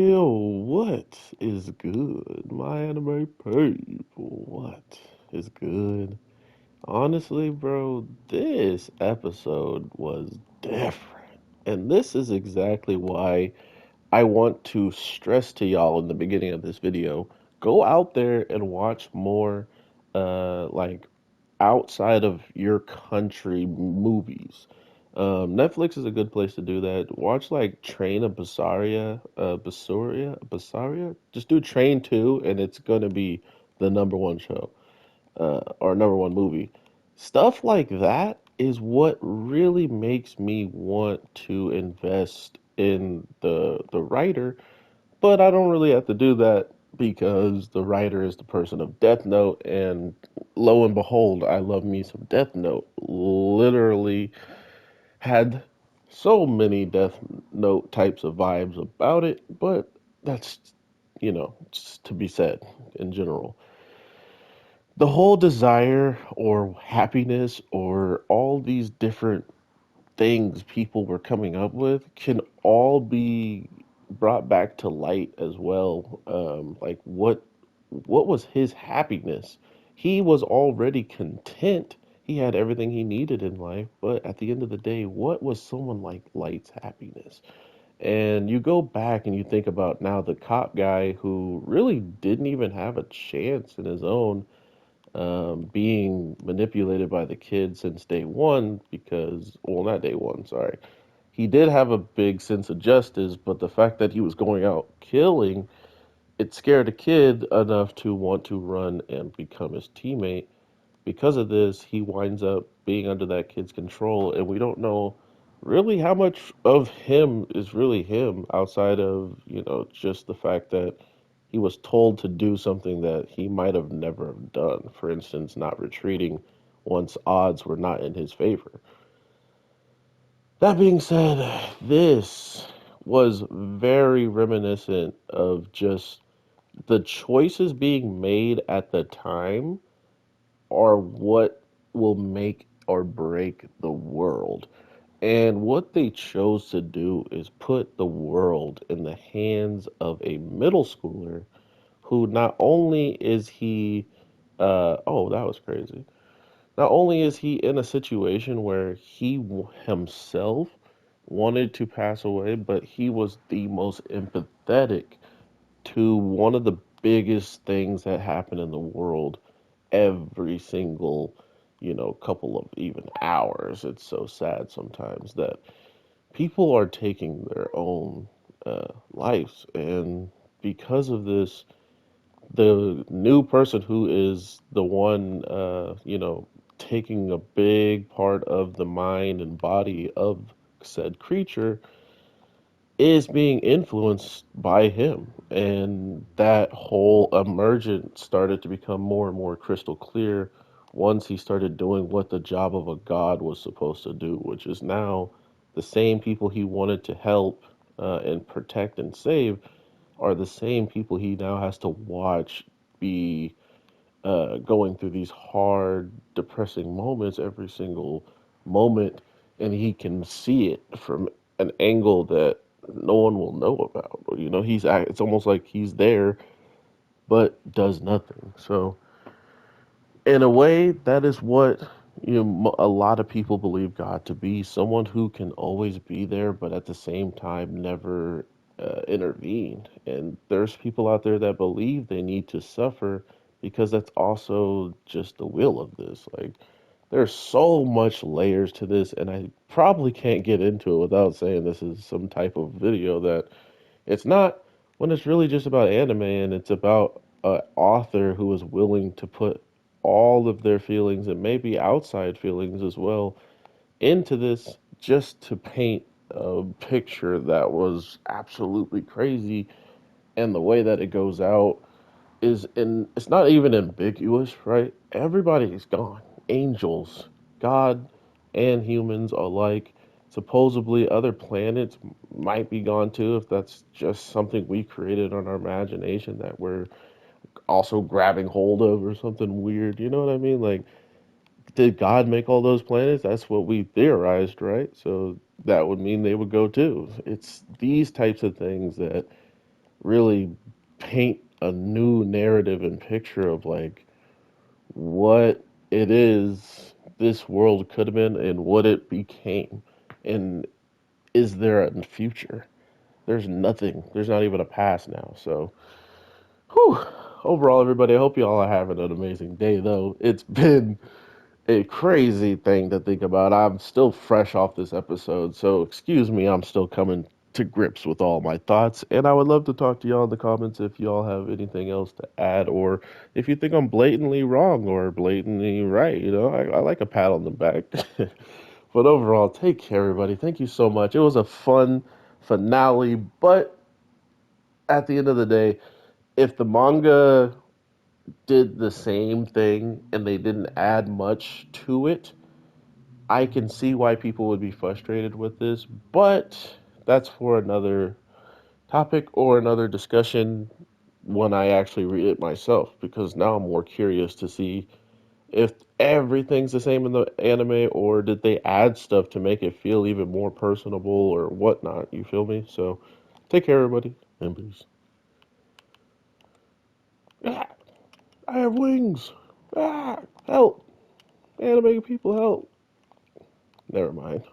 Yo, what is good? My anime people, what is good? Honestly, bro, this episode was different. And this is exactly why I want to stress to y'all in the beginning of this video, go out there and watch more like outside of your country movies. Netflix is a good place to do that. Watch like Train of Basaria. Just do Train 2 and it's gonna be the number one show, or number one movie. Stuff like that is what really makes me want to invest in the writer, but I don't really have to do that because the writer is the person of Death Note, and lo and behold, I love me some Death Note. Literally had so many Death Note types of vibes about it, but that's, just to be said in general. The whole desire or happiness or all these different things people were coming up with can all be brought back to light as well. Like what was his happiness? He was already content. He had everything he needed in life, but at the end of the day, what was someone like Light's happiness? And you go back and you think about now the cop guy who really didn't even have a chance in his own, being manipulated by the kid since day one because, well, not day one, sorry. He did have a big sense of justice, but the fact that he was going out killing, it scared the kid enough to want to run and become his teammate. Because of this, he winds up being under that kid's control, and we don't know really how much of him is really him outside of, just the fact that he was told to do something that he might have never have done. For instance, not retreating once odds were not in his favor. That being said, this was very reminiscent of just the choices being made at the time are what will make or break the world. And what they chose to do is put the world in the hands of a middle schooler who not only is he, oh, that was crazy. Not only is he in a situation where he himself wanted to pass away, but he was the most empathetic to one of the biggest things that happen in the world every single, couple of even hours. It's so sad sometimes that people are taking their own lives. And because of this, the new person who is the one, taking a big part of the mind and body of said creature is being influenced by him. And that whole emergence started to become more and more crystal clear once he started doing what the job of a god was supposed to do, which is now the same people he wanted to help, and protect and save are the same people he now has to watch be, going through these hard, depressing moments every single moment, and he can see it from an angle that no one will know about. It's almost like he's there but does nothing. So, in a way, that is what a lot of people believe God to be, someone who can always be there, but at the same time never intervene. And there's people out there that believe they need to suffer because that's also just the will of this. Like, there's so much layers to this, and I probably can't get into it without saying this is some type of video that it's not, when it's really just about anime and it's about an author who is willing to put all of their feelings and maybe outside feelings as well into this just to paint a picture that was absolutely crazy. And the way that it goes out is in, it's not even ambiguous, right? Everybody's gone. Angels, God, and humans alike. Supposedly, other planets might be gone too, if that's just something we created on our imagination that we're also grabbing hold of or something weird. You know what I mean? Like, did God make all those planets? That's what we theorized, right? So that would mean they would go too. It's these types of things that really paint a new narrative and picture of like what it is this world could have been and what it became. And is there a future? There's nothing. There's not even a past now. So, whew, overall, everybody, I hope you all are having an amazing day, though. It's been a crazy thing to think about. I'm still fresh off this episode, so excuse me, I'm still coming to grips with all my thoughts. And I would love to talk to y'all in the comments if y'all have anything else to add, or if you think I'm blatantly wrong or blatantly right. I like a pat on the back. But overall, take care, everybody. Thank you so much. It was a fun finale, but at the end of the day, if the manga did the same thing and they didn't add much to it, I can see why people would be frustrated with this, but that's for another topic or another discussion when I actually read it myself, because now I'm more curious to see if everything's the same in the anime or did they add stuff to make it feel even more personable or whatnot. You feel me? So take care, everybody, and peace. Ah, I have wings. Ah, help. Anime people, help. Never mind.